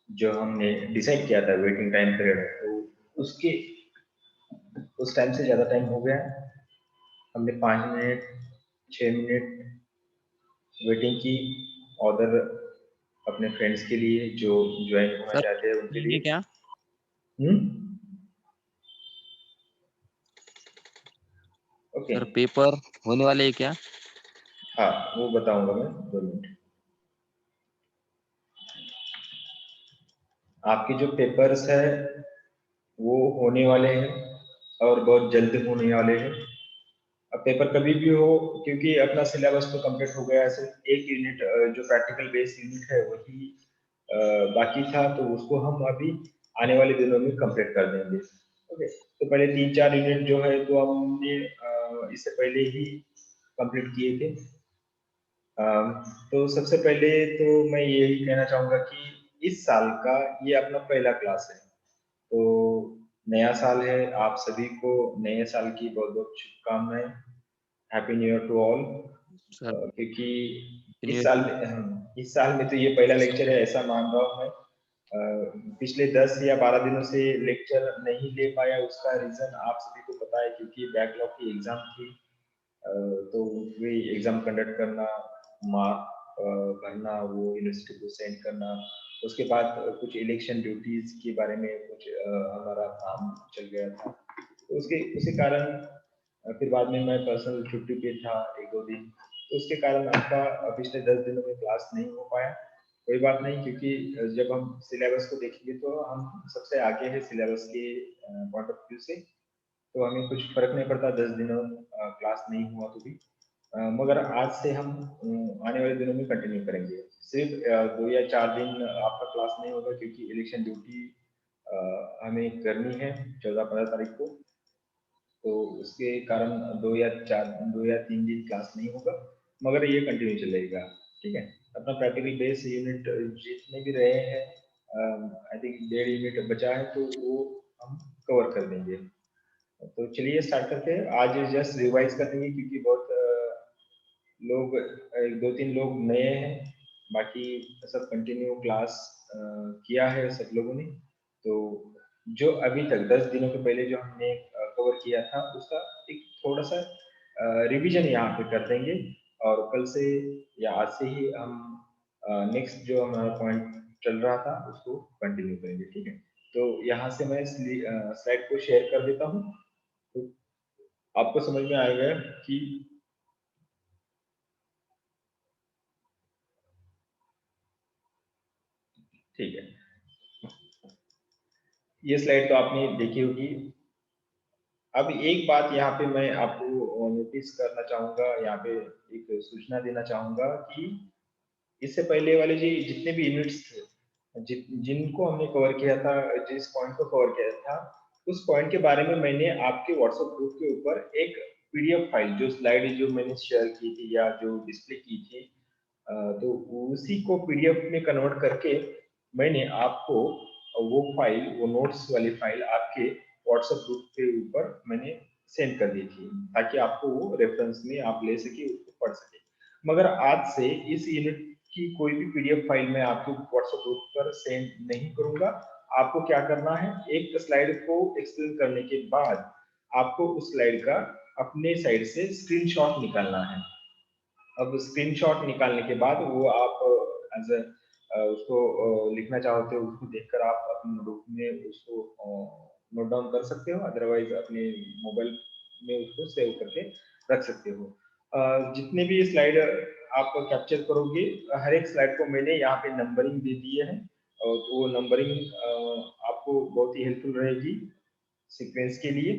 जो हमने डिसाइड किया था वेटिंग टाइम पीरियड, तो उसके उस टाइम से ज़्यादा टाइम हो गया है। हमने 5 मिनट 6 मिनट वेटिंग की अदर अपने फ्रेंड्स के लिए जो ज्वाइन होना सर चाहते हैं उनके ये लिए। क्या? ओके। सर पेपर होने वाले हैं क्या? हाँ, वो बताऊंगा मैं 2 मिनट। आपके जो पेपर्स है वो होने वाले हैं और बहुत जल्द होने वाले हैं। अब पेपर कभी भी हो, क्योंकि अपना सिलेबस तो कंप्लीट हो गया है, सिर्फ एक यूनिट जो प्रैक्टिकल बेस्ड यूनिट है वही अ, बाकी था, तो उसको हम अभी आने वाले दिनों में कंप्लीट कर देंगे। ओके, तो पहले 3-4 यूनिट जो है तो हमने इससे पहले ही कंप्लीट किए थे। तो सबसे पहले तो मैं यही कहना चाहूँगा कि इस साल का ये अपना पहला क्लास है। तो नया साल है, आप सभी को नए साल की बहुत-बहुत शुभकामनाएँ। Happy new year to all. Sir क्योंकि न्यू इस साल में तो ये पहला लेक्चर है ऐसा मान रहा हूँ मैं। पिछले 10 या 12 दिनों से लेक्चर नहीं ले पाया, उसका रीज़न आप सभी को पता है, क्योंकि बैकलॉग की एग्ज़ाम थी। तो वही एग्ज़ाम कंडक्ट करना, मार्क भरना, वो यूनिवर्सिटी को सेंड करना, उसके बाद कुछ इलेक्शन ड्यूटीज़ के बारे में कुछ हमारा काम चल गया था। तो उसके उसी कारण फिर बाद में मैं पर्सनल छुट्टी पे था 1-2 दिन, तो उसके कारण आपका पिछले 10 दिनों में क्लास नहीं हो पाया। कोई बात नहीं, क्योंकि जब हम सिलेबस को देखेंगे तो हम सबसे आगे हैं सिलेबस के पॉइंट ऑफ व्यू से, तो हमें कुछ फ़र्क नहीं पड़ता 10 दिनों क्लास नहीं हुआ तो भी। मगर आज से हम आने वाले दिनों में कंटिन्यू करेंगे। सिर्फ़ 2 या 4 दिन आपका क्लास नहीं होगा, क्योंकि इलेक्शन ड्यूटी हमें करनी है 14-15 तारीख को। तो उसके कारण 2 या 3 दिन क्लास नहीं होगा, मगर ये कंटिन्यू चलेगा। ठीक है? अपना प्रैक्टिकल बेस यूनिट जितने भी रहे हैं, आई थिंक 1.5 यूनिट बचा है, तो वो हम कवर कर देंगे। तो चलिए स्टार्ट करते हैं। आज जस्ट रिवाइज करेंगे, क्योंकि बहुत लोग 1-2-3 लोग नए हैं, बाकी सब कंटिन्यू क्लास किया है सब लोगों ने। तो जो अभी तक 10 दिनों के पहले जो हमने कवर किया था उसका एक थोड़ा-सा रिवीजन यहाँ पे कर देंगे, और कल से या आज से ही हम नेक्स्ट जो हमारा पॉइंट चल रहा था उसको कंटिन्यू करेंगे, ठीक है? तो यहाँ से मैं स्लाइड को शेयर कर देता हूँ, तो आपको समझ में आएगा कि ठीक है। ये स्लाइड तो आपने देखी होगी। अब एक बात यहाँ पे मैं आपको नोटिस करना चाहूँगा, यहाँ पे एक सूचना देना चाहूँगा कि इससे पहले वाले जी जितने भी यूनिट्स थे, जिनको हमने कवर किया था, जिस पॉइंट को कवर किया था, उस पॉइंट के बारे में मैंने आपके व्हाट्सएप ग्रुप के ऊपर एक पीडीएफ फाइल, जो स्लाइड जो मैंने शेयर की थी या जो डिस्प्ले की थी, तो उसी को पीडीएफ में कन्वर्ट करके मैंने आपको वो फाइल, वो नोट्स वाली फाइल आपके व्हाट्सएप ग्रुप के ऊपर मैंने सेंड कर दी थी, ताकि आपको वो रेफरेंस में आप ले सके, उसको पढ़ सके। मगर आज से इस यूनिट की कोई भी पीडीएफ फाइल मैं आपको व्हाट्सएप ग्रुप पर सेंड नहीं करूंगा। आपको क्या करना है, एक स्लाइड को एक्सप्लेन करने के बाद आपको उस स्लाइड का अपने साइड से स्क्रीनशॉट निकालना है। अब स्क्रीनशॉट निकालने के बाद वो आप एज उसको लिखना चाहते हो, उसको देखकर आप अपने नोटबुक में उसको नोट डाउन कर सकते हो, अदरवाइज अपने मोबाइल में उसको सेव करके रख सकते हो। जितने भी स्लाइड आप कैप्चर करोगे, हर एक स्लाइड को मैंने यहाँ पे नंबरिंग दे दिए हैं, और तो वो नंबरिंग आपको बहुत ही हेल्पफुल रहेगी सीक्वेंस के लिए।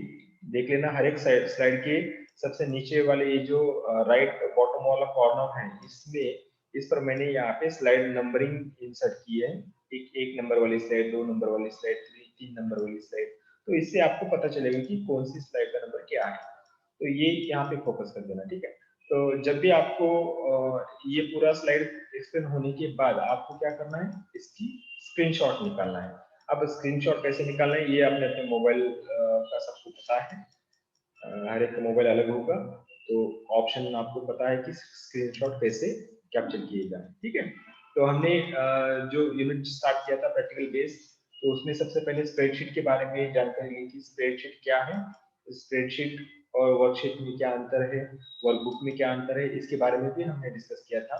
देख लेना, हर एक स्लाइड के सबसे नीचे वाले ये जो राइट बॉटम वाला कॉर्नर है, इसमें इस पर मैंने यहाँ पे स्लाइड नंबरिंग इंसर्ट की है। एक नंबर वाली स्लाइड, 2 नंबर वाली स्लाइड, 3 नंबर वाली स्लाइड। तो इससे आपको पता चलेगा कि कौन सी स्लाइड का नंबर क्या है। तो ये यहाँ पे फोकस कर देना, ठीक है? तो जब भी आपको ये पूरा स्लाइड एक्सप्लेन होने के बाद आपको क्या करना है, इसकी स्क्रीनशॉट निकालना है। अब स्क्रीनशॉट कैसे निकालना है, ये आपने अपने मोबाइल का सबको पता है। हर एक का मोबाइल अलग होगा, तो ऑप्शन आपको पता है कि स्क्रीनशॉट कैसे कैप्चर किए जाए, ठीक है? तो हमने जो यूनिट स्टार्ट किया था प्रैक्टिकल बेस, तो उसमें सबसे पहले स्प्रेडशीट के बारे में जानकारी ली थी। स्प्रेडशीट क्या है, स्प्रेडशीट और वर्कशीट में क्या अंतर है, वर्कबुक में क्या अंतर है, इसके बारे में भी हमने डिस्कस किया था।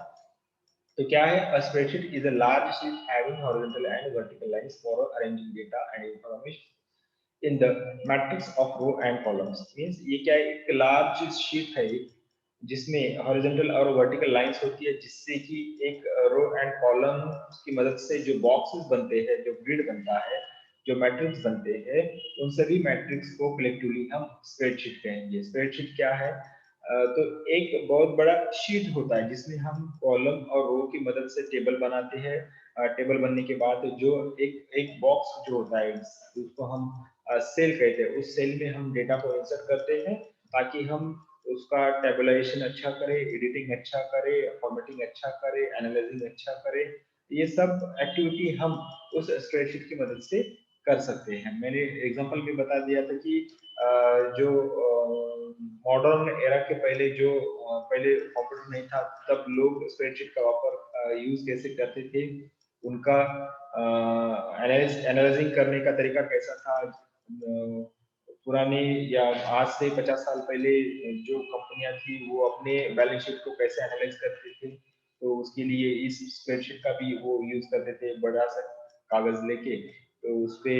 तो क्या है, a spreadsheet is a large sheet having horizontal and vertical lines for arranging data and information in the matrix of row and columns। Means ये क्या है, एक लार्ज शीट है जिसमें हॉरिजॉन्टल और वर्टिकल लाइंस होती है, जिससे कि एक रो एंड कॉलम की मदद से जो बॉक्सेस बनते हैं, जो ग्रिड बनता है, जो मैट्रिक्स बनते हैं, उन सभी मैट्रिक्स को कलेक्टिवली हम स्प्रेडशीट कहेंगे। स्प्रेडशीट क्या है, तो एक बहुत बड़ा शीट होता है जिसमें हम कॉलम और रो की मदद से टेबल बनाते हैं। टेबल बनने के बाद जो एक एक बॉक्स जो होता है, उसको हम सेल कहते हैं, उस सेल में हम डेटा को इंसर्ट करते हैं ताकि हम उसका टेबलाइजेशन अच्छा करे, एडिटिंग अच्छा करे, फॉर्मेटिंग अच्छा करे, एनालाइजिंग अच्छा करे। ये सब एक्टिविटी हम उस स्प्रेडशीट की मदद से कर सकते हैं। मैंने एग्जांपल में बता दिया था कि जो मॉडर्न एरा के पहले जो पहले कंप्यूटर नहीं था, तब लोग स्प्रेडशीट का वापर यूज कैसे करते थे, उनका एनालाइजिंग करने का तरीका कैसा था। पुराने या आज से 50 साल पहले जो कंपनियां थी, वो अपने बैलेंस शीट को कैसे एनालाइज करते थे, तो उसके लिए इस स्प्रेडशीट का भी वो यूज करते थे, बड़ा सा कागज लेके। तो उस पे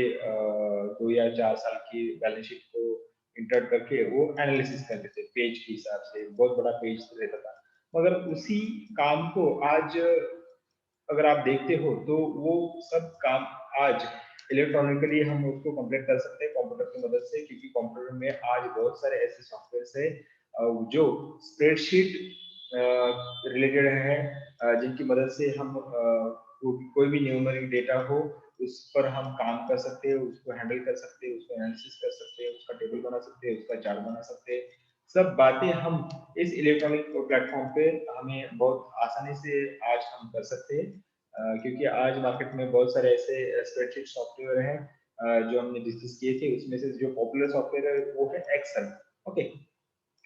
2 या 4 साल की बैलेंस शीट को इंटर करके वो एनालिसिस करते थे पेज के हिसाब से, बहुत बड़ा पेज रहता था। मगर उसी काम को आज अगर आप देखते हो, तो वो सब काम आज इलेक्ट्रॉनिकली हम उसको कंप्लीट कर सकते हैं कंप्यूटर की मदद से, क्योंकि कंप्यूटर में आज बहुत सारे ऐसे सॉफ्टवेयर है जो स्प्रेडशीट रिलेटेड है, जिनकी मदद से हम कोई भी न्यूमेरिक डेटा हो, उस पर हम काम कर सकते हैं, उसको हैंडल कर सकते हैं, उसको एनालिसिस कर सकते हैं, उसका टेबल बना सकते हैं, उसका चार्ट बना सकते हैं। सब बातें हम इस इलेक्ट्रॉनिक प्लेटफॉर्म पे हमें बहुत आसानी से आज हम कर सकते हैं, क्योंकि आज मार्केट में बहुत सारे ऐसे स्प्रेडशीट सॉफ्टवेयर हैं जो हमने डिस्कस किए थे। उसमें से जो पॉपुलर सॉफ्टवेयर है वो है एक्सेल। ओके,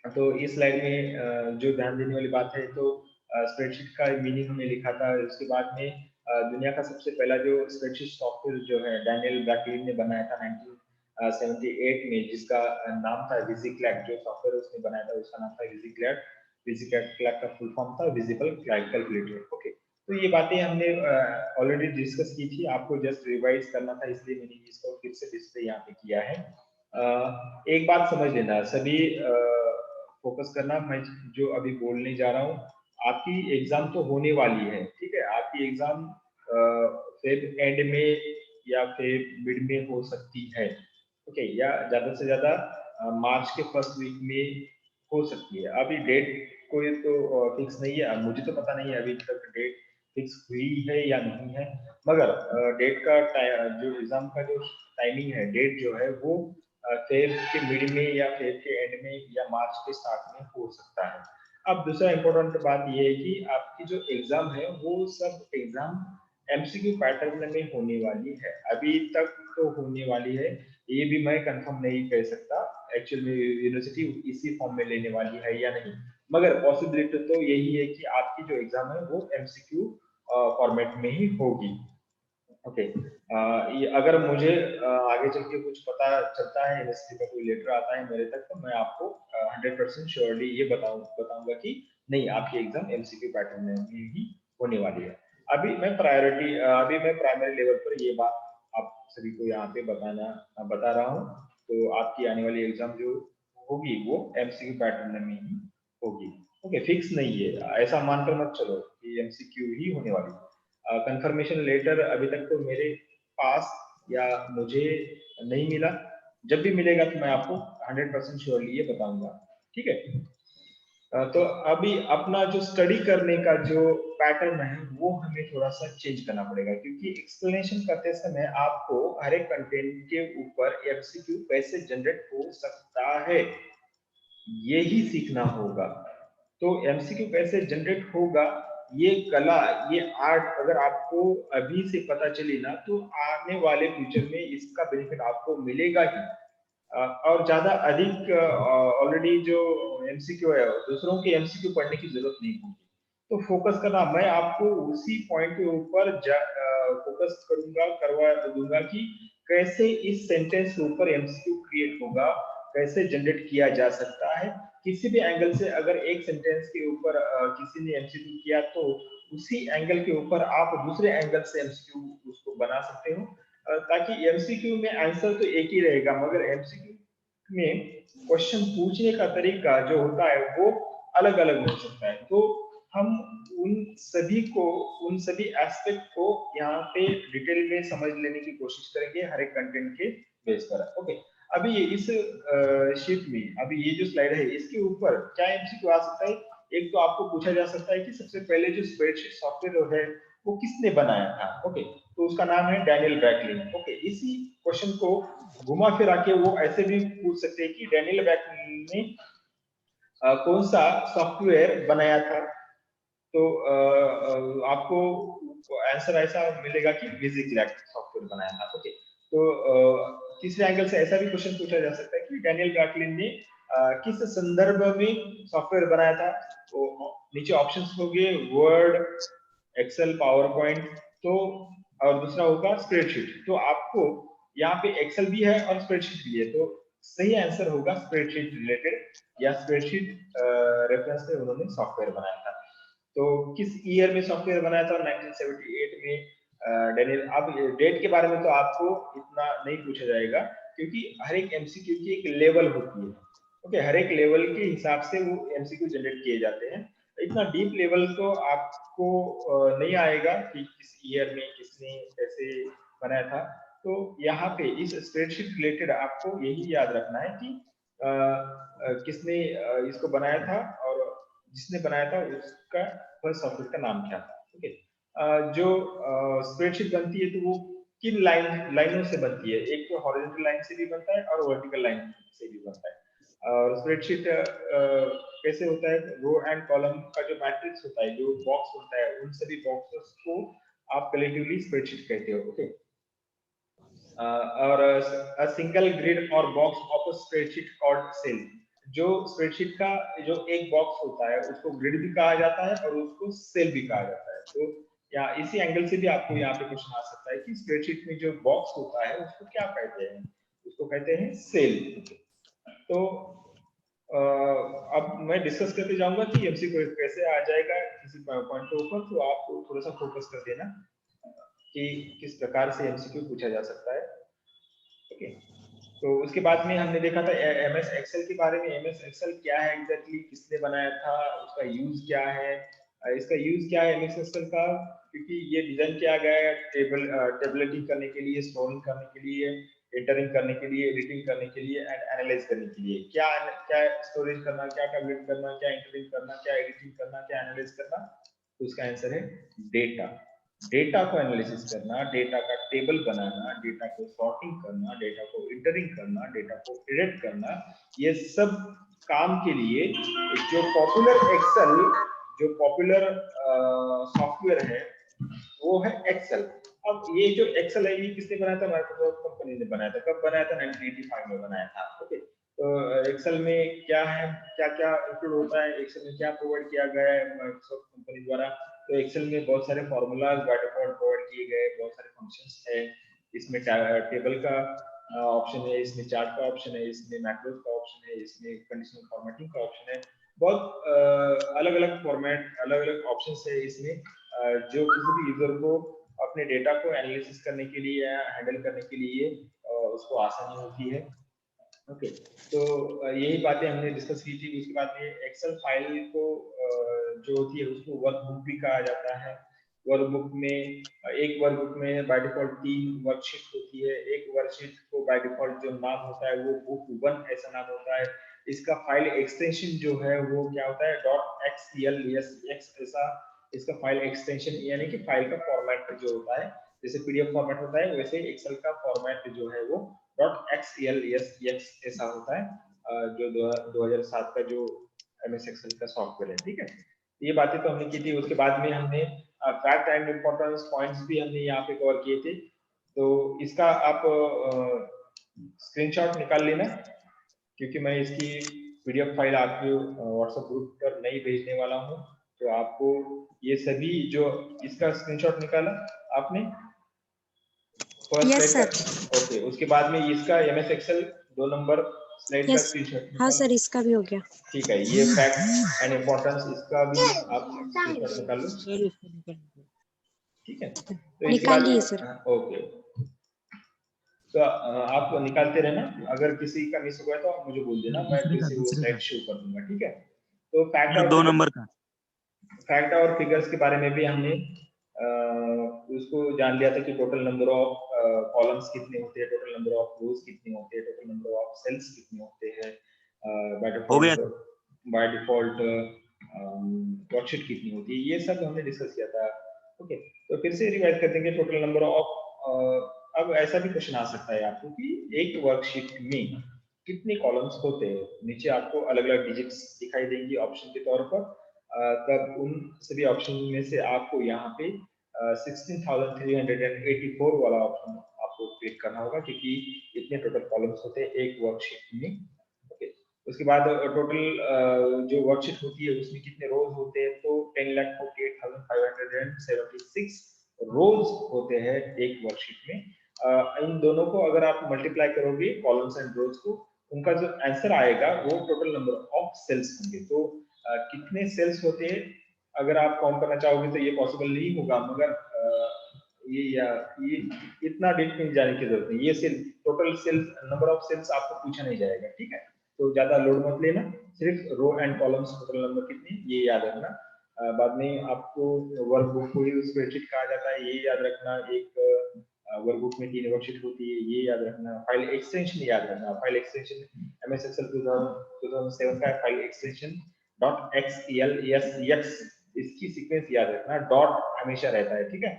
तो इस स्लाइड में जो ध्यान देने वाली बात है, तो स्प्रेडशीट का मीनिंग हमने लिखा था। उसके बाद में दुनिया का सबसे पहला जो स्प्रेडशीट सॉफ्टवेयर जो है, डैनियल ब्रैकलिन ने बनाया था 1978 में, जिसका नाम था विजिक्लैट। जो सॉफ्टवेयर उसने बनाया था उसका नाम था विजिक्लैट। विजिक्लैट का फुल फॉर्म था विजिबल कैलकुलेटर। ओके, तो ये बातें हमने ऑलरेडी डिस्कस की थी, आपको जस्ट रिवाइज करना था, इसलिए मैंने इसको फिर से डिस्प्ले यहाँ पे किया है। एक बात समझ लेना सभी, फोकस करना, मैं जो अभी बोलने जा रहा हूँ, आपकी एग्जाम तो होने वाली है, ठीक है। आपकी एग्जाम फेब एंड में या फिर मिड में हो सकती है, ओके, या ज्यादा से ज्यादा मार्च के फर्स्ट वीक में हो सकती है। अभी डेट कोई तो फिक्स नहीं है, मुझे तो पता नहीं है अभी तक डेट फिक्स हुई है या नहीं है। मगर डेट का जो एग्जाम का जो टाइमिंग है, डेट जो है वो फेब के मिड में या फेब के एंड में या मार्च के स्टार्ट में हो सकता है। अब दूसरा इम्पोर्टेंट बात ये है कि आपकी जो एग्जाम है वो सब एग्जाम एमसीक्यू पैटर्न में होने वाली है। अभी तक तो होने वाली है, ये भी मैं कंफर्म नहीं कह सकता एक्चुअली यूनिवर्सिटी इसी फॉर्म में लेने वाली है या नहीं। मगर पॉसिबिलिटी तो यही है कि आपकी जो एग्जाम है वो एमसीक्यू फॉर्मेट में ही होगी। ओके, ये अगर मुझे आगे चल के कुछ पता चलता है, यूनिवर्सिटी का कोई लेटर आता है मेरे तक, तो मैं आपको 100% श्योरली ये बताऊंगा कि नहीं, आपकी एग्जाम एमसीक्यू पैटर्न में ही होने वाली है। अभी मैं प्राइमरी लेवल पर ये बात आप सभी को यहाँ पे बता रहा हूँ। तो आपकी आने वाली एग्जाम जो होगी वो एमसीक्यू पैटर्न में ही होगी। ओके, फिक्स नहीं है, ऐसा मानकर मत चलो कि एमसीक्यू ही होने वाली है। कंफर्मेशन लेटर अभी तक तो मेरे पास या मुझे नहीं मिला। जब भी मिलेगा तो मैं आपको 100% श्योरली ये बताऊंगा, ठीक है। तो अभी अपना जो स्टडी करने का जो पैटर्न है वो हमें थोड़ा सा चेंज करना पड़ेगा, क्योंकि एक्सप्लेनेशन करते समय आपको हर एक कंटेंट के ऊपर एमसीक्यू कैसे जनरेट हो सकता है यही सीखना होगा। तो एमसीक्यू कैसे जनरेट होगा, ये कला, ये आर्ट अगर आपको अभी से पता चली ना, तो आने वाले फ्यूचर में इसका बेनिफिट आपको मिलेगा ही। और ज्यादा अधिक ऑलरेडी जो एमसीक्यू है, दूसरों के एमसीक्यू पढ़ने की जरूरत नहीं होगी। तो फोकस करना, मैं आपको उसी पॉइंट के ऊपर फोकस करवा दूंगा कि कैसे इस सेंटेंस के ऊपर एमसीक्यू क्रिएट होगा, कैसे जनरेट किया जा सकता है। किसी भी एंगल से अगर एक सेंटेंस के ऊपर किसी ने एमसीक्यू किया तो उसी एंगल के ऊपर आप दूसरे एंगल से एमसीक्यू उसको बना सकते हो, ताकि एमसीक्यू में आंसर तो एक ही रहेगा, मगर एमसीक्यू में क्वेश्चन पूछने का तरीका जो होता है वो अलग अलग हो सकता है। तो हम उन उन सभी एस्पेक्ट को यहाँ पे डिटेल में समझ लेने की कोशिश करेंगे हर एक कंटेंट के बेस पर। ओके, अभी इस शीट में अभी ये जो स्लाइड है इसके ऊपर क्या एमसीक्यू आ सकता है। एक तो आपको पूछा जा सकता है कि सबसे पहले जो स्प्रेडशीट सॉफ्टवेयर है वो किसने बनाया था। ओके, तो उसका नाम है डैनियल बैकलिन। ओके, इसी क्वेश्चन को घुमा फिरा के वो ऐसे भी पूछ सकते हैं कि डैनियल बैकलिन ने कौन सा सॉफ्टवेयर बनाया था। तो आपको आंसर ऐसा मिलेगा कि विजिक्लैक सॉफ्टवेयर बनाया था। ओके, तो तीसरे एंगल से ऐसा भी क्वेश्चन पूछा जा सकता है कि डैनियल बैकलिन ने किस संदर्भ में सॉफ्टवेयर बनाया था। तो नीचे ऑप्शंस होंगे वर्ड, एक्सेल, पावर पॉइंट, तो और दूसरा होगा स्प्रेडशीट। तो आपको यहाँ पे एक्सेल भी है और स्प्रेडशीट भी है, तो सही आंसर होगा स्प्रेडशीट रिलेटेड या स्प्रेडशीट रेफरेंस में उन्होंने सॉफ्टवेयर बनाया था। तो किस ईयर में सॉफ्टवेयर बनाया था? 1978 में डैनियल। अब डेट के बारे में तो आपको इतना नहीं पूछा जाएगा क्योंकि हर एक एमसीक्यू की एक लेवल होती है। ओके, हर एक लेवल के हिसाब से वो एमसीक्यू जनरेट किए जाते हैं। इतना डीप लेवल तो आपको नहीं आएगा कि किस ईयर में किसने कैसे बनाया था। तो यहाँ पे इस स्प्रेडशीट रिलेटेड आपको यही याद रखना है कि किसने इसको बनाया था और जिसने बनाया था उसका फर्स्ट सॉफ्टवेयर का नाम क्या था। ओके, जो स्प्रेडशीट बनती है तो वो किन लाइनों से बनती है? एक तो हॉरिजॉन्टल लाइन से भी बनता है और वर्टिकल लाइन से भी बनता है। और स्प्रेडशीट कैसे होता है? रो एंड कॉलम का जो मैट्रिक्स होता है, जो बॉक्स होता है, उन सभी बॉक्सेस को आप कलेक्टिवली स्प्रेडशीट कहते हो। ओके, और सिंगल ग्रिड और box of a spreadsheet called cell. जो स्प्रेडशीट का जो एक बॉक्स होता है उसको ग्रिड भी कहा जाता है और उसको सेल भी कहा जाता है। तो या इसी एंगल से भी आपको यहाँ पे क्वेश्चन आ सकता है कि स्प्रेडशीट में जो बॉक्स होता है उसको क्या कहते हैं? उसको कहते हैं सेल। तो अब मैं डिस्कस करते जाऊंगा कि एमसीक्यू कैसे आ जाएगा किसी पॉइंट के ऊपर, तो आप थोड़ा सा फोकस कर देना कि किस प्रकार से एमसीक्यू पूछा जा सकता है। ओके, तो उसके बाद में हमने देखा था एमएस एक्सेल के बारे में। एमएस एक्सेल क्या है एग्जैक्टली, किसने बनाया था, उसका यूज क्या है। इसका यूज क्या है एमएस एक्सेल का? क्योंकि ये डिजाइन किया गया है टेबलेटिंग करने के लिए, स्टोरिंग करने के लिए, एंटरिंग करने के लिए, एडिटिंग करने के लिए एंड एनालाइज करने के लिए। क्या क्या स्टोरेज करना, क्या टेबलेट करना, क्या एंटरिंग करना, क्या एडिटिंग करना, क्या एनालाइज करना। तो इसका आंसर है डेटा। डेटा को एनालिसिस करना, डेटा का टेबल बनाना, डेटा को सॉर्टिंग करना, डेटा को इंटरिंग करना, डेटा को एडिट करना, ये सब काम के लिए जो पॉपुलर सॉफ्टवेयर है वो है एक्सेल। अब ये जो एक्सेल है ये किसने बनाया था? माइक्रोसॉफ्ट कंपनी ने बनाया था। कब बनाया था? 1985 में बनाया था। ओके, तो एक्सेल में क्या है, क्या क्या इंक्लूड होता है, एक्सेल में क्या प्रोवाइड किया गया है माइक्रोसॉफ्ट कंपनी द्वारा? तो एक्सेल में बहुत सारे फॉर्मूलाज बाय डिफॉल्ट प्रोवाइड किए गए, बहुत सारे फंक्शंस है। इसमें टेबल का ऑप्शन है, इसमें चार्ट का ऑप्शन है, इसमें मैक्रोस का ऑप्शन है, इसमें कंडीशनल फॉर्मेटिंग का ऑप्शन है। बहुत अलग अलग फॉर्मेट, अलग अलग ऑप्शंस है इसमें, जो किसी भी यूजर को अपने डेटा को एनालिसिस करने के लिए या हैंडल करने के लिए उसको आसानी होती है। ओके, तो यही बातें हमने डिस्कस की थी। उसके बाद में एक्सेल फाइल को जो होती है उसको वर्कबुक भी कहा जाता है। वर्कबुक में एक वर्कबुक में बाय डिफॉल्ट 3 वर्कशीट होती है। एक वर्कशीट को बाय डिफॉल्ट जो नाम होता है वो बुक 1 ऐसा नाम होता है। इसका फाइल एक्सटेंशन जो है वो क्या होता है? .xlsx ऐसा इसका फाइल एक्सटेंशन, यानी कि फाइल का फॉर्मेट जो होता है, जैसे पीडीएफ फॉर्मेट होता है वैसे एक्सेल का फॉर्मेट जो है वो .xlsx ऐसा होता है, जो 2007 का जो एमएस एक्सेल का सॉफ्टवेयर है। ठीक है, ये बातें तो हमने की थी। उसके बाद में हमने फैक्ट एंड इंपॉर्टेंस पॉइंट्स भी हमने यहाँ पे कवर किए थे। तो इसका आप स्क्रीनशॉट निकाल लेना, क्योंकि मैं इसकी पीडीएफ फाइल आपके व्हाट्सएप ग्रुप पर नहीं भेजने वाला हूँ। तो आपको ये सभी जो इसका स्क्रीनशॉट निकाला आपने फर्स्ट यस स्लाइड सर। का, ओके। उसके बाद में इसका एमएस एक्सेल 2 नंबर स्लाइड का यस स्क्रीनशॉट हाँ निकालो। सर, इसका भी हो गया। ठीक है, ये फैक्ट एंड इम्पोर्टेंस इसका भी आप स्क्रीनशॉट निकाल लो। सर इसको निकाल ठीक है, तो इसके बाद निकालिए सर। ओके, तो आप निकालते रहना, अगर किसी का मिस हो गया तो आप मुझे बोल देना, मैं फिर से वो स्लाइड शो कर दूंगा। ठीक है, तो फैक्ट 2 नंबर का और फिगर्स के बारे में भी हमने उसको जान लिया था कि टोटल नंबर ऑफ कॉलम्स कितने होते हैं, टोटल नंबर ऑफ रोज कितने होते हैं, टोटल नंबर ऑफ सेल्स कितने होते हैं, हो गया। बाय डिफॉल्ट वर्कशीट कितनी होती है, ये सब हमने डिस्कस किया था। ओके, तो फिर से रिवाइज कर देंगे टोटल नंबर ऑफ। अब ऐसा भी क्वेश्चन आ सकता है आपको कि एक वर्कशीट में कितने कॉलम्स होते हैं, नीचे आपको अलग अलग डिजिट्स दिखाई देंगी ऑप्शन के तौर पर। तब उन सभी ऑप्शन में से आपको यहाँ पे 16,384 वाला ऑप्शन आपको क्लिक करना होगा, क्योंकि इतने टोटल कॉलम्स होते हैं एक वर्कशीट में। ओके, उसके बाद टोटल जो वर्कशीट होती है उसमें कितने रोज होते हैं, तो 10,48,576 रोज होते हैं एक वर्कशीट में। इन दोनों को अगर आप मल्टीप्लाई करोगे कॉलम्स एंड रोज को, उनका जो आंसर आएगा वो टोटल नंबर ऑफ सेल्स होंगे। तो कितने सेल्स होते हैं अगर आप काउंट करना चाहोगे तो ये पॉसिबल नहीं होगा, मगर ये इतना डीप में जाने की जरूरत नहीं, ये cell total cells number of cells आपको पूछा नहीं जाएगा। ठीक है, तो ज्यादा लोड मत लेना, सिर्फ row and columns total number कितनी ये याद रखना। बाद में आपको वर्कबुक को ही स्प्रेडशीट कहा जाता है, ये याद रखना। एक वर्कबुक में 3 वर्कशीट होती है, ये याद रखना। फाइल एक्सटेंशन याद रखना, फाइल एक्सटेंशन एमएस एक्सेल 2007 का फाइल एक्सटेंशन .xlsx, इसकी सीक्वेंस याद रखना, डॉट हमेशा रहता है। ठीक है,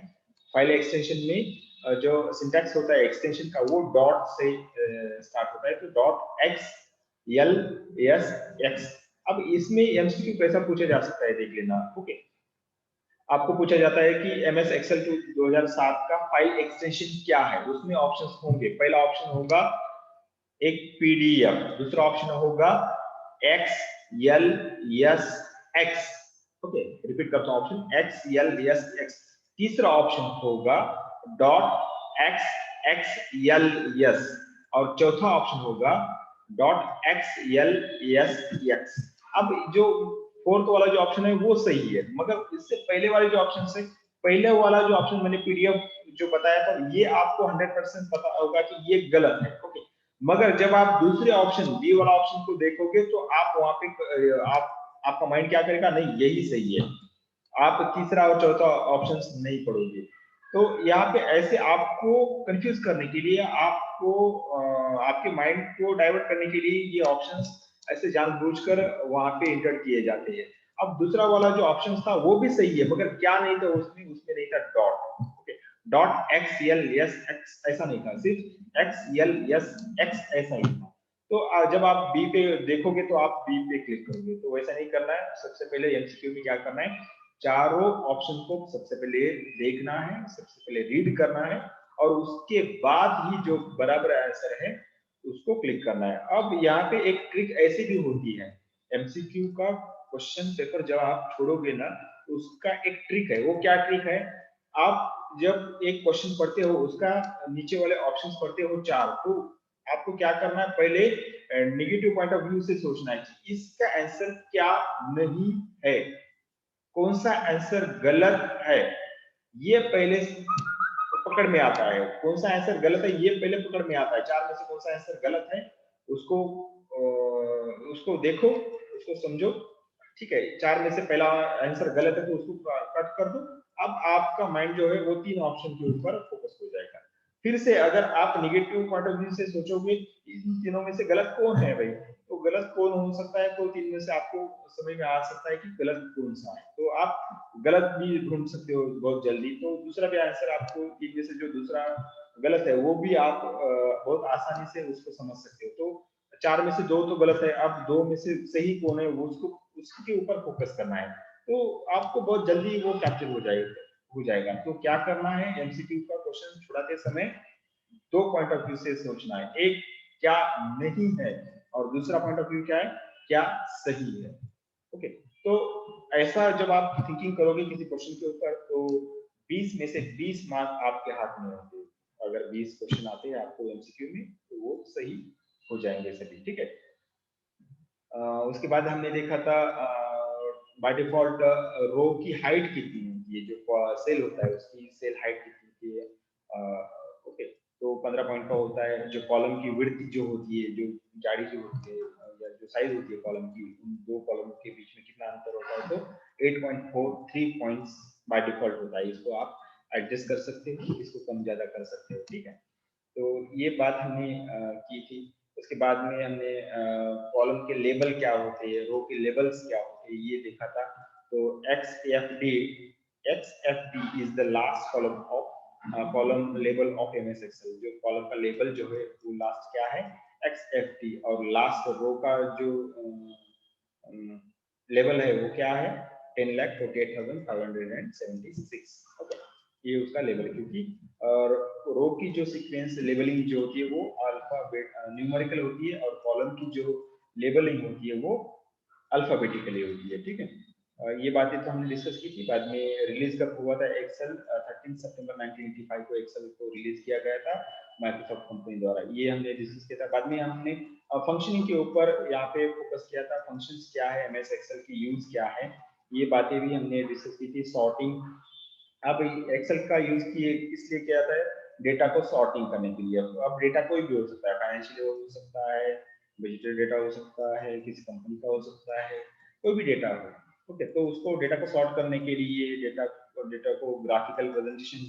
फाइल एक्सटेंशन में जो सिंटैक्स होता है एक्सटेंशन का वो डॉट से स्टार्ट होता है, तो डॉट xlsx। अब इसमें एमसीक्यू कैसा पूछा जा सकता है देख लेना। ओके, आपको पूछा जाता है कि एमएस एक्सेल 2007 का फाइल एक्सटेंशन क्या है, उसमें ऑप्शंस होंगे। पहला ऑप्शन होगा एक पीडीएफ, दूसरा ऑप्शन होगा XLSX। ओके, रिपीट करता हूं, ऑप्शन XLSX। तीसरा ऑप्शन होगा .XXLS और चौथा ऑप्शन होगा .XLSX। अब जो फोर्थ वाला जो ऑप्शन है वो सही है, मगर इससे पहले वाले जो ऑप्शन है, पहले वाला जो ऑप्शन मैंने पीडीएफ जो बताया था ये आपको 100% पता होगा कि ये गलत है। ओके, मगर जब आप दूसरे ऑप्शन बी वाला ऑप्शन को देखोगे तो आप वहां पे आपका माइंड क्या करेगा, नहीं यही सही है, आप तीसरा और चौथा ऑप्शन नहीं पढ़ोगे। तो यहाँ पे ऐसे आपको कंफ्यूज करने के लिए, आपको आपके माइंड को डाइवर्ट करने के लिए ये ऑप्शंस ऐसे जानबूझकर वहां पे इंटर किए जाते हैं। अब दूसरा वाला जो ऑप्शन था वो भी सही है, मगर क्या नहीं था उसमें नहीं था डॉट। .XLSX ऐसा नहीं था, सिर्फ XLSX ऐसा ही था। तो जब आप बी पे देखोगे तो आप बी पे क्लिक करोगे, तो वैसा नहीं करना है। सबसे पहले एमसीक्यू में क्या करना है, चारों ऑप्शन को सबसे पहले देखना है, सबसे पहले रीड करना है, और उसके बाद ही जो बराबर आंसर है उसको क्लिक करना है। अब यहाँ पे एक ट्रिक ऐसी भी होती है, एमसीक्यू का क्वेश्चन पेपर जब आप छोड़ोगे ना, उसका एक ट्रिक है। वो क्या ट्रिक है, आप जब एक क्वेश्चन पढ़ते हो उसका नीचे वाले ऑप्शंस पढ़ते हो 4, तो आपको क्या करना है, पहले नेगेटिव पॉइंट ऑफ व्यू से सोचना है कि इसका आंसर क्या नहीं है, कौन सा आंसर गलत है, ये पहले पकड़ में आता है। कौन सा आंसर गलत है ये पहले पकड़ में आता है, 4 में से कौन सा आंसर गलत है उसको देखो, उसको समझो। ठीक है, 4 में से पहला आंसर गलत है तो उसको कट कर दो। अब आपका माइंड जो है वो 3 ऑप्शन के ऊपर फोकस हो जाएगा। फिर से अगर आप नेगेटिव पॉइंट ऑफ व्यू से सोचोगे इन तीनों में से गलत कौन है भाई, तो गलत कौन हो सकता है, तो 3 में से आपको समझ में आ सकता है कि गलत कौन सा है, तो आप गलत भी ढूंढ सकते हो बहुत जल्दी। तो दूसरा भी आंसर आपको 3 में से जो दूसरा गलत है वो भी आप बहुत आसानी से उसको समझ सकते हो। तो 4 में से 2 तो गलत है, अब 2 में से सही कौन है वो उसको उसके ऊपर फोकस करना है, तो आपको बहुत जल्दी वो कैप्चर हो जाएगा। तो क्या करना है, एमसीक्यू का क्वेश्चन छुड़ाते समय 2 पॉइंट ऑफ व्यू से सोचना है, एक क्या नहीं है और दूसरा पॉइंट ऑफ व्यू क्या है, क्या सही है। ओके, तो ऐसा जब आप थिंकिंग करोगे किसी क्वेश्चन के ऊपर, तो 20 में से 20 मार्क आपके हाथ में होंगे। अगर 20 क्वेश्चन आते हैं आपको एमसीक्यू में, तो वो सही हो जाएंगे सभी, ठीक है। उसके बाद हमने देखा था बाय डिफॉल्ट रो की हाइट कितनी होती है, जो सेल होता है उसकी सेल हाइट कितनी होती है, ओके। तो 15 पॉइंट का होता है। जो कॉलम की विड्थ जो होती है, जो जाड़ी जो होती है, या जो साइज होती है कॉलम की, उन दो कॉलम के बीच में कितना अंतर होता है, तो 8.43 पॉइंट्स बाय डिफॉल्ट होता है। इसको आप एडजस्ट कर सकते हो, इसको कम ज्यादा कर सकते हो, ठीक है। तो ये बात हमने की थी। उसके बाद में हमने कॉलम के लेबल क्या होते हैं, रो के लेबल्स क्या होते हैं, ये देखा था। तो X F D is the last column of column label of MS Excel. जो कॉलम का लेबल जो है वो लास्ट क्या है, एक्स एफ डी, और लास्ट रो का जो लेवल है वो क्या है, 10,48,576। ओके, ये उसका लेवल है, क्योंकि और रो की जो सीक्वेंस लेबलिंग जो होती है वो अल्फाबेट न्यूमेरिकल होती है, और कॉलम की जो लेबलिंग होती है वो अल्फाबेटिकली होती है, ठीक है। ये बातें तो हमने डिस्कस की थी। बाद में रिलीज कब हुआ था एक्सेल, 13 सितंबर 1985 को एक्सेल को रिलीज किया गया था माइक्रोसॉफ्ट कंपनी द्वारा। ये हमने डिस्कस किया था। बाद में हमने फंक्शनिंग के ऊपर यहाँ पे फोकस किया था, फंक्शंस क्या है, एमएस एक्सेल की यूज क्या है, ये बातें भी हमने डिस्कस की थी। सॉर्टिंग, अब एक्सेल का यूज किए इसलिए किया जाता है डेटा को सॉर्टिंग करने के लिए। अब डेटा कोई भी हो सकता है, फाइनेंशियल हो सकता है, डिजिटल डेटा हो सकता है, किसी कंपनी का हो सकता है, कोई भी डेटा हो, ओके। तो उसको डेटा को सॉर्ट करने के लिए, डेटा को ग्राफिकल प्रेजेंटेशन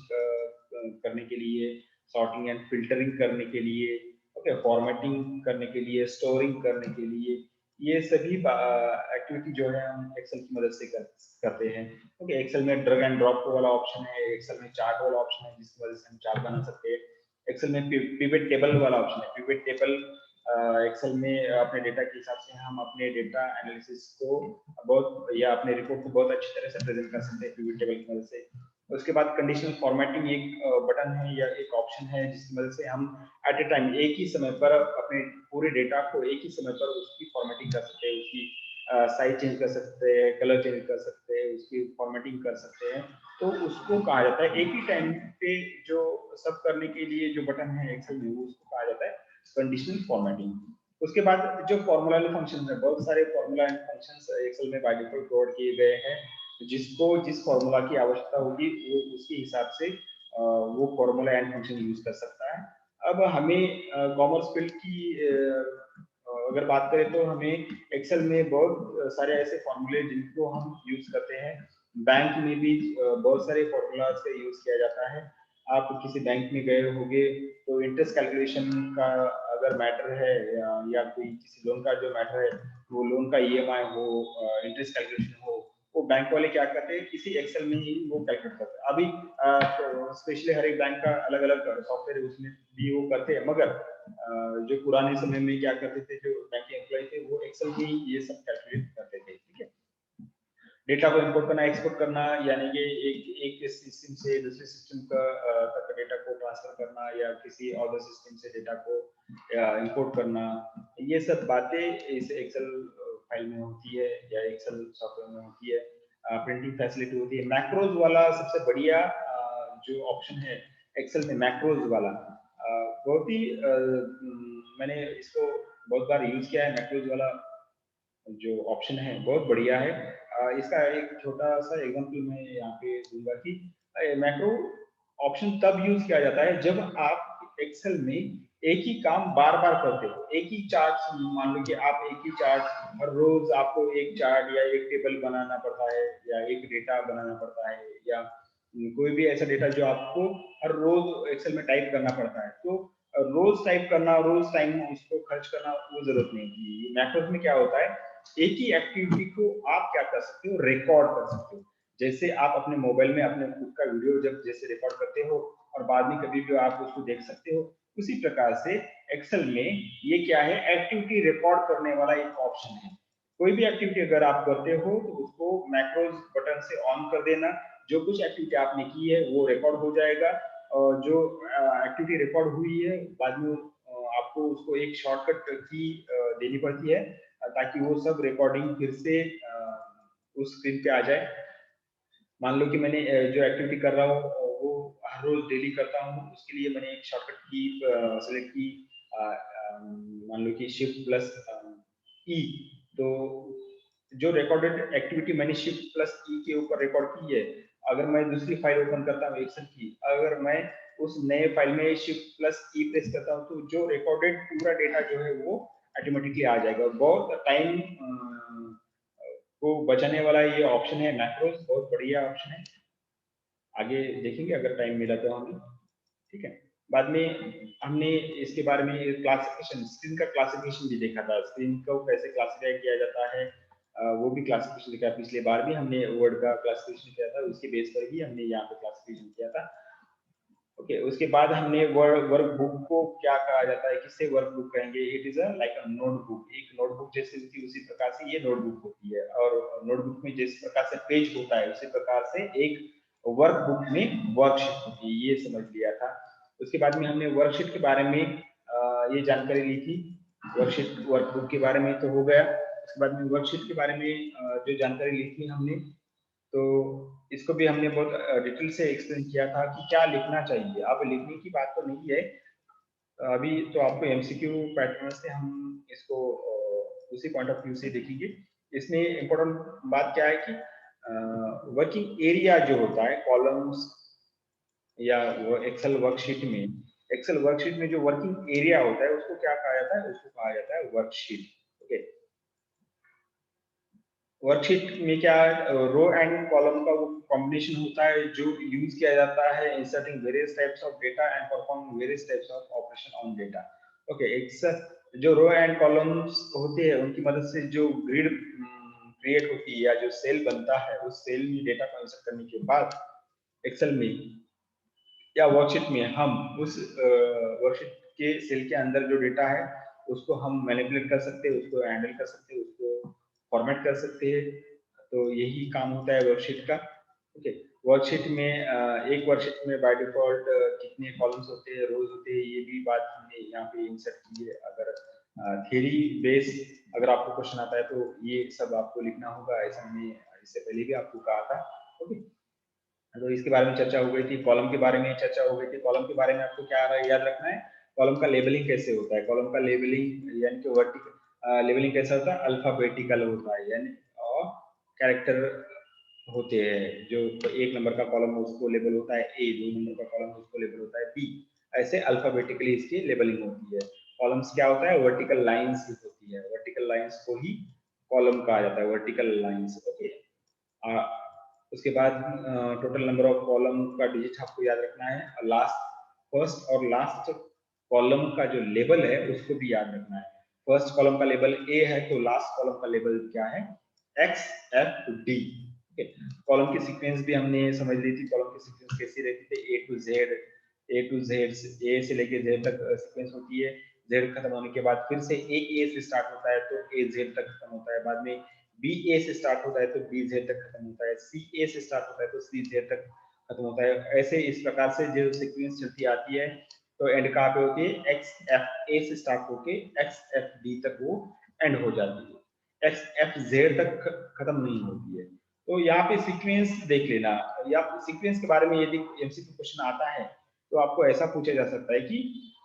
करने के लिए, सॉर्टिंग एंड फिल्टरिंग करने के लिए, ओके, फॉर्मेटिंग करने के लिए, स्टोरिंग करने के लिए, ये सभी एक्टिविटी जो है हम एक्सेल की मदद से करते हैं। ओके, एक्सेल में ड्रैग एंड ड्रॉप वाला ऑप्शन है, एक्सेल में चार्ट वाला ऑप्शन है जिसकी वजह से हम चार्ट बना सकते हैं। एक्सेल में पिवट टेबल वाला ऑप्शन है। पिवट टेबल एक्सेल में अपने डेटा के हिसाब से हम अपने डेटा एनालिसिस को बहुत, या अपने रिपोर्ट को बहुत अच्छी तरह से प्रेजेंट कर सकते हैं पिवट टेबल की मदद से। उसके बाद कंडीशनल फॉर्मेटिंग एक बटन है या एक ऑप्शन है जिसकी मदद से हम एट ए टाइम एक ही समय पर अपने पूरे डेटा को एक ही समय पर उसकी फॉर्मेटिंग कर सकते हैं, उसकी साइज चेंज कर सकते हैं, कलर चेंज कर सकते हैं, उसकी फॉर्मेटिंग कर सकते हैं। तो उसको कहा जाता है एक ही टाइम पे जो सब करने के लिए जो बटन है एक्सेल में, वो उसको कहा जाता है कंडीशनल फॉर्मेटिंग। उसके बाद जो फॉर्मूला फंक्शन है, बहुत सारे फॉर्मूला एंड फंक्शन एक्सेल में बाय डिफॉल्ट प्रोवाइड किए गए हैं। जिसको जिस फॉर्मूला की आवश्यकता होगी वो उसके हिसाब से वो फॉर्मूला एंड फंक्शन यूज कर सकता है। अब हमें कॉमर्स फील्ड की अगर बात करें तो हमें एक्सेल में बहुत सारे ऐसे फॉर्मूले जिनको हम यूज करते हैं। बैंक में भी बहुत सारे फॉर्मूलाज का यूज किया जाता है। आप किसी बैंक में गए होंगे तो इंटरेस्ट कैलकुलेशन का अगर मैटर है, या कोई किसी लोन का जो मैटर है, वो लोन का ईएमआई हो, इंटरेस्ट कैलकुलेशन हो, वो बैंक वाले क्या करते हैं, किसी एक्सेल में ही वो कैलकुलेट करते हैं। अभी स्पेशली हर एक बैंक का अलग अलग सॉफ्टवेयर है, उसमें भी वो करते हैं, मगर जो पुराने समय में क्या करते थे, जो बैंक के एम्प्लॉय थे, वो एक्सेल में ही ये सब कैलकुलेट करते थे, ठीक है। डेटा को इंपोर्ट करना, एक्सपोर्ट करना, यानी कि एक सिस्टम से दूसरे सिस्टम का तक डेटा को ट्रांसफर करना, या किसी अदर सिस्टम से डेटा को इंपोर्ट करना, ये सब बातें इस एक्सेल फाइल में होती है या एक्सेल सॉफ्टवेयर में होती है। प्रिंटिंग फैसिलिटी होती है। मैक्रोज वाला सबसे बढ़िया जो ऑप्शन है एक्सेल में, मैक्रोज वाला बहुत ही मैंने इसको बहुत बार यूज किया है। मैक्रोज वाला जो ऑप्शन है बहुत बढ़िया है। इसका एक छोटा सा एग्जांपल मैं यहाँ पे दूंगा कि मैक्रो ऑप्शन तब यूज किया जाता है जब आप एक्सेल में एक ही काम बार बार करते हो। एक ही चार्ट, मान लो कि आप एक ही चार्ट हर रोज, आपको एक चार्ट या एक टेबल बनाना पड़ता है, या एक डेटा बनाना पड़ता है, या कोई भी ऐसा डेटा जो आपको हर रोज एक्सेल में टाइप करना पड़ता है, तो रोज टाइप करना, रोज टाइम उसको खर्च करना, वो जरूरत नहीं होती। मैक्रोज में क्या होता है, एक ही एक्टिविटी को आप क्या कर सकते हो, रिकॉर्ड कर सकते हो। जैसे आप अपने मोबाइल में अपने खुद का वीडियो जब जैसे रिकॉर्ड करते हो और बाद में कभी भी आप उसको देख सकते हो, उसी प्रकार से एक्सेल में ये क्या है, एक्टिविटी रिकॉर्ड करने वाला एक ऑप्शन है। कोई भी एक्टिविटी अगर आप करते हो तो उसको मैक्रोज बटन से ऑन कर देना। जो कुछ एक्टिविटी आपने की है वो रिकॉर्ड हो जाएगा, और जो एक्टिविटी रिकॉर्ड हुई है बाद में आपको उसको एक शॉर्टकट की देनी पड़ती है, ताकि वो सब रिकॉर्डिंग फिर से उस स्क्रीन पे आ जाए। मान लो कि मैंने जो एक्टिविटी कर रहा हूँ वो हर रोज डेली करता हूँ, उसके लिए मैंने एक शॉर्टकट की सेलेक्ट की, मान लो कि शिफ्ट प्लस ई। तो जो रिकॉर्डेड एक्टिविटी मैंने शिफ्ट प्लस ई के ऊपर रिकॉर्ड की है, अगर मैं दूसरी फाइल ओपन करता हूँ एक्सेल की, अगर मैं उस नए फाइल में शिफ्ट प्लस ई प्रेस करता हूँ, तो जो रिकॉर्डेड पूरा डेटा जो है वो ऑटोमेटिकली आ जाएगा। बहुत टाइम को बचाने वाला ये ऑप्शन है मैक्रोस, बहुत बढ़िया ऑप्शन है। आगे देखेंगे अगर टाइम मिला तो हमें, ठीक है। बाद में हमने इसके बारे में क्लासिफिकेशन, स्क्रीन का क्लासिफिकेशन भी देखा था, स्क्रीन को कैसे क्लासिफाई किया जाता है, वो भी क्लासिफिकेशन देखा। पिछले बार भी हमने वर्ड का क्लासिफिकेशन किया था, उसके बेस पर ही हमने यहाँ पे क्लासिफिकेशन किया था। ओके, उसके बाद हमने वर्क बुक को क्या कहा जाता है, किससे वर्क बुक कहेंगे, it is like a notebook. एक नोटबुक जैसे होती है उसी प्रकार से ये नोटबुक होती है, और नोटबुक में जिस प्रकार से पेज होता है उसी प्रकार से एक वर्कबुक में वर्कशीट होती है, ये समझ लिया था। उसके बाद में हमने वर्कशीट के बारे में ये जानकारी ली थी। वर्कशीट वर्कबुक के बारे में तो हो गया। उसके बाद में वर्कशीट के बारे में जो जानकारी ली थी हमने, तो इसको भी हमने बहुत डिटेल से एक्सप्लेन किया था कि क्या लिखना चाहिए। अब लिखने की बात तो नहीं है अभी, तो आपको एमसीक्यू पैटर्न से हम इसको उसी पॉइंट ऑफ व्यू से देखेंगे। इसमें इम्पोर्टेंट बात क्या है कि वर्किंग एरिया जो होता है कॉलम्स या वो एक्सेल वर्कशीट में जो वर्किंग एरिया होता है उसको क्या कहा जाता है, उसको कहा जाता है वर्कशीट। ओके, वर्कशीट में क्या रो एंड कॉलम का वो कॉम्बिनेशन होता है जो यूज किया जाता है inserting various types of data and perform various types of operation on data. Okay, एक जो रो एंड कॉलम्स होते हैं उनकी मदद से जो ग्रिड क्रिएट होती है या जो सेल बनता है, उस सेल में डेटा को इंसर्ट करने के बाद एक्सेल में या वर्कशीट में हम उस वर्कशीट के सेल के अंदर जो डेटा है उसको हम मैनिपुलेट कर सकते हैं, उसको हैंडल कर सकते हैं, उसको फॉर्मेट कर सकते हैं। तो यही काम होता है वर्कशीट का। ओके, वर्कशीट में एक वर्कशीट में बाय डिफॉल्ट कितने कॉलम्स होते हैं, रोज होते हैं, ये भी बात हमने यहाँ पे इंसर्ट की है। अगर थ्योरी बेस अगर आपको क्वेश्चन आता है तो ये सब आपको लिखना होगा, ऐसा हमने इससे पहले भी आपको कहा था। ओके, तो इसके बारे में चर्चा हो गई थी। कॉलम के बारे में चर्चा हो गई थी। कॉलम के बारे में आपको क्या याद रखना है, कॉलम का लेबलिंग कैसे होता है। कॉलम का लेबलिंग यानी कि वर्टिकल लेबलिंग कैसा होता है, अल्फाबेटिकल होता है, यानी और कैरेक्टर होते हैं। जो एक नंबर का कॉलम उसको लेबल होता है ए, 2 नंबर का कॉलम उसको लेबल होता है बी, ऐसे अल्फाबेटिकली इसकी लेबलिंग होती है। कॉलम्स क्या होता है, वर्टिकल लाइंस होती है, वर्टिकल लाइंस को ही कॉलम कहा जाता है, वर्टिकल लाइंस। ओके, उसके बाद टोटल नंबर ऑफ कॉलम का डिजिट आपको याद रखना है, और लास्ट फर्स्ट और लास्ट कॉलम का जो लेबल है उसको भी याद रखना है। फर्स्ट कॉलम का लेबल ए है तो लास्ट कॉलम का लेबल क्या है, एक्स एफ डी। कॉलम की सीक्वेंस भी हमने समझ ली थी, कॉलम की सीक्वेंस कैसी रहती थी, ए टू जेड ए से लेके जेड तक सीक्वेंस होती है। जेड खत्म होने के बाद फिर से एक ए से स्टार्ट होता है तो ए जेड तक खत्म होता है, बाद में बी ए से स्टार्ट होता है तो बी जेड तक खत्म होता है, सी ए से स्टार्ट होता है तो सी जेड तक खत्म होता है। ऐसे इस प्रकार से जो सीक्वेंस चलती आती है, तो एंड कहाँ पे होती है, एक्स एफ ए से स्टार्ट होके एक्स एफ डी तक वो एंड हो जाती है, एक्स एफ जेड तक खत्म नहीं होती है। तो यहाँ पे सीक्वेंस देख लेना, या सीक्वेंस के बारे में यदि एमसीक्यू क्वेश्चन आता है तो आपको ऐसा पूछा जा सकता है कि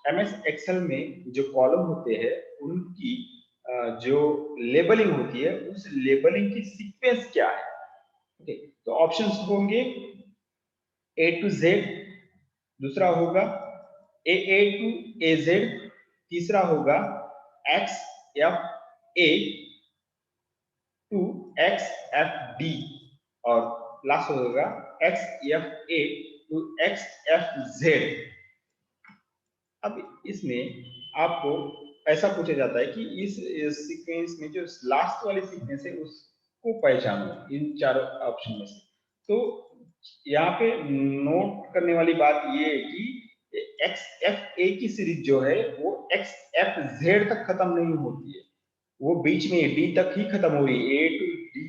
एमएस एक्सेल में जो कॉलम होते हैं उनकी जो लेबलिंग होती है उस लेबलिंग की सीक्वेंस क्या है। ओके, तो ऑप्शंस होंगे ए टू जेड, दूसरा होगा ए टू ए जेड, तीसरा होगा X F A to X F D, और लास्ट होगा X F A to X F Z. अब इसमें आपको ऐसा पूछा जाता है कि इस सीक्वेंस में जो लास्ट वाली सीक्वेंस है उसको पहचानो इन चारों ऑप्शन में से। तो यहाँ पे नोट करने वाली बात ये है कि एक्स एफ ए की सीरीज जो है वो एक्स एफ जेड तक खत्म नहीं होती है, वो बीच में डी तक ही खत्म हो रही है, ए टू डी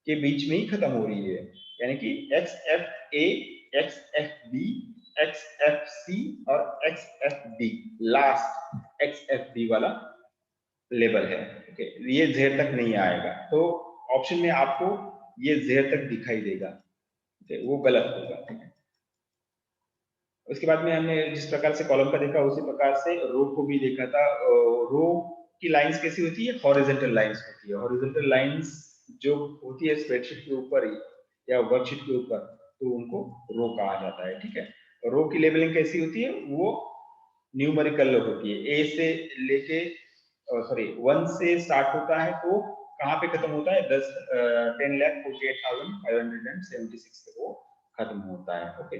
के बीच में ही खत्म हो रही है। यानी कि X F A, X F B, X F C और X F D, last X F D वाला लेबल है। ओके, ये जेड तक नहीं आएगा। तो ऑप्शन में आपको ये Z तक दिखाई देगा, वो गलत होगा, ठीक है। उसके बाद में हमने जिस प्रकार से कॉलम का देखा उसी प्रकार से रो को भी देखा था। रो की लाइंस कैसी होती है, हॉरिजॉन्टल लाइंस होती है। हॉरिजॉन्टल लाइंस जो होती है स्प्रेडशीट के ऊपर या वर्कशीट के ऊपर, तो उनको रो कहा जाता है, ठीक है। रो की लेबलिंग कैसी होती है, वो न्यूमेरिकल होती है। ए से लेके सॉरी 1 से स्टार्ट होता है, तो कहाँ पे खत्म होता है, 10,48,576 पे वो खत्म होता है, ओके।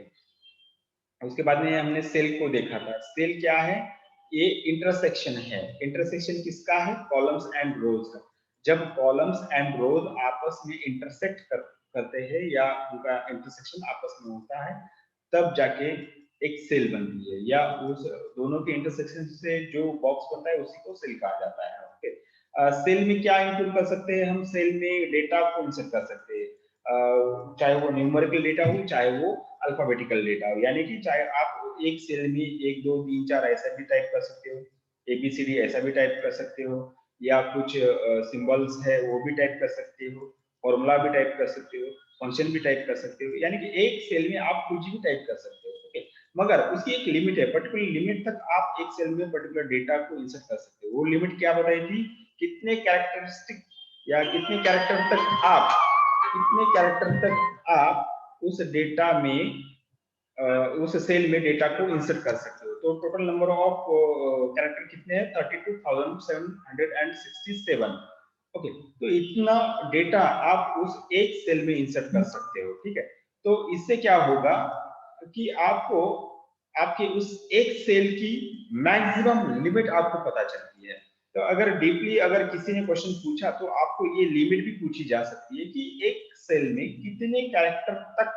उसके बाद में हमने सेल को देखा था। सेल क्या है, ये इंटरसेक्शन है। इंटरसेक्शन किसका है, कॉलम्स एंड रोज का। जब कॉलम्स एंड रोज आपस में इंटरसेक्ट करते हैं या उनका इंटरसेक्शन आपस में होता है, तब जाके एक सेल बनती है, या उस दोनों के इंटरसेक्शन से जो बॉक्स बनता है उसी को सेल कहा जाता है, ओके। सेल में क्या इंक्लूड कर सकते हैं हम, सेल में डेटा को इंसर्ट कर सकते हैं, चाहे वो न्यूमेरिकल डेटा हो चाहे वो अल्फाबेटिकल डेटा हो। यानी कि चाहे आप एक सेल में 1 2 3 4 ऐसा भी टाइप कर सकते हो, ABCD ऐसा भी टाइप कर सकते हो, या कुछ सिंबल्स है वो भी टाइप कर सकते हो, फॉर्मूला भी टाइप कर सकते हो, फंक्शन भी टाइप कर सकते हो। यानी कि एक सेल में आप कुछ भी टाइप कर सकते हो, ओके। मगर उसकी एक लिमिट है, पर्टिकुलर लिमिट तक आप एक सेल में पर्टिकुलर डेटा को इंसर्ट कर सकते हो। वो लिमिट क्या बताई थी, कितने कैरेक्टरिस्टिक या कितने कैरेक्टर तक आप कितने कैरेक्टर तक आप उस डेटा में उस सेल में डेटा को इंसर्ट कर सकते हो। तो टोटल नंबर ऑफ कैरेक्टर कितने हैं, 32,767, ओके। तो इतना डेटा आप उस एक सेल में इंसर्ट कर सकते हो, ठीक है। तो इससे क्या होगा कि आपको आपके उस एक सेल की मैक्सिमम लिमिट आपको पता चलती है। तो अगर डीपली अगर किसी ने क्वेश्चन पूछा तो आपको ये लिमिट भी पूछी जा सकती है कि एक सेल में कितने कैरेक्टर तक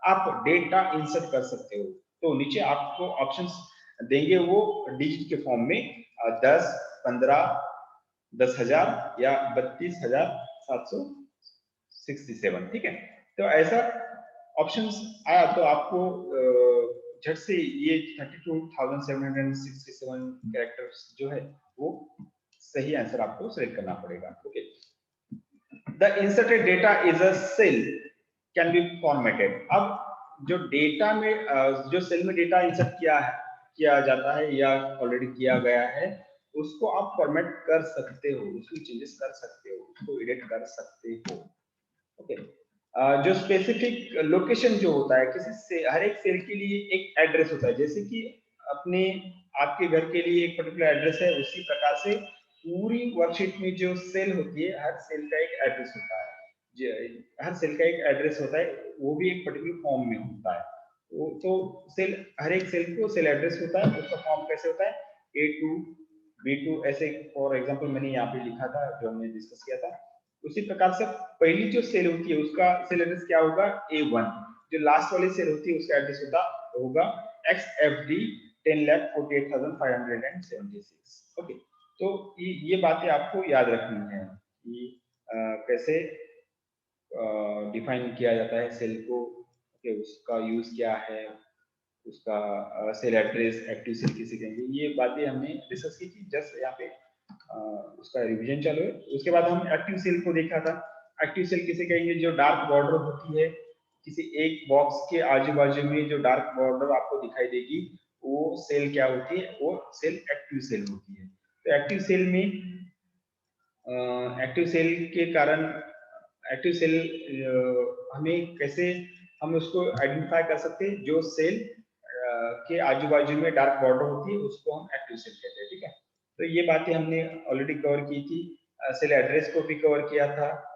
आप डेटा इंसर्ट कर सकते हो। तो नीचे आपको ऑप्शंस देंगे वो डिजिट के फॉर्म में, 10, 15, 10,000 या 32,767, ठीक है। तो ऐसा ऑप्शंस आया तो आपको झट से ये 32,767 कैरेक्टर्स जो है वो सही आंसर आपको सिलेक्ट करना पड़ेगा, okay. The inserted data is a cell can be formatted. अब जो डेटा में जो सेल में डेटा इंसर्ट किया जाता है या ऑलरेडी किया गया है, उसको आप फॉर्मेट कर सकते हो, उसमें चेंजेस कर सकते हो, उसको एडिट कर सकते हो, ओके। जो स्पेसिफिक लोकेशन जो होता है किसी से, हर एक सेल के लिए एक एड्रेस होता है। जैसे कि अपने आपके घर के लिए एक पर्टिकुलर एड्रेस है, उसी प्रकार से पूरी वर्कशीट में जो सेल होती है, हर सेल का एक एड्रेस होता है। हर सेल का एक एड्रेस होता है, वो भी एक पर्टिकुलर फॉर्म में होता है। वो तो सेल, हर एक सेल को सेल एड्रेस होता है, उसका फॉर्म कैसे होता है, A2 B2 ऐसे। फॉर एग्जांपल मैंने यहाँ पे लिखा था जो हमने डिस्कस किया था, उसी प्रकार से पहली जो सेल होती है उसका सेल एड्रेस क्या होगा, A1। जो लास्ट वाली सेल होती है उसका एड्रेस होगा XFD 10,48,576, ओके। तो ये बातें आपको याद रखनी है कि कैसे डिफाइन किया जाता है सेल को, ओके, उसका यूज क्या है, उसका सेल एड्रेस, एक्टिव सेल किसे कहेंगे, ये बातें हमने डिस्कस की थी। जस्ट यहाँ पे उसका रिवीजन चालू है। उसके बाद हम एक्टिव सेल को देखा था। एक्टिव सेल किसे कहेंगे, जो डार्क बॉर्डर होती है किसी एक बॉक्स के आजू बाजू में, जो डार्क बॉर्डर आपको दिखाई देगी वो सेल क्या होती है, वो सेल एक्टिव सेल होती है। तो एक्टिव सेल में एक्टिव सेल के कारण एक्टिव सेल हमें कैसे हम उसको आइडेंटिफाई कर सकते हैं, जो सेल के आजू बाजू में डार्क बॉर्डर होती है उसको हम एक्टिव सेल कहते हैं, ठीक है। तो ये बातें हमने ऑलरेडी कवर की थी। सेल एड्रेस को भी कवर किया था।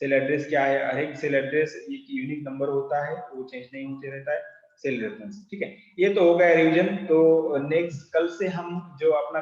सेल एड्रेस क्या है, हर एक सेल एड्रेस एक यूनिक नंबर होता है, वो चेंज नहीं होते रहता है। सेल रेफरेंस, ठीक है। ये तो हो गया रिवीजन। तो नेक्स्ट कल से हम जो अपना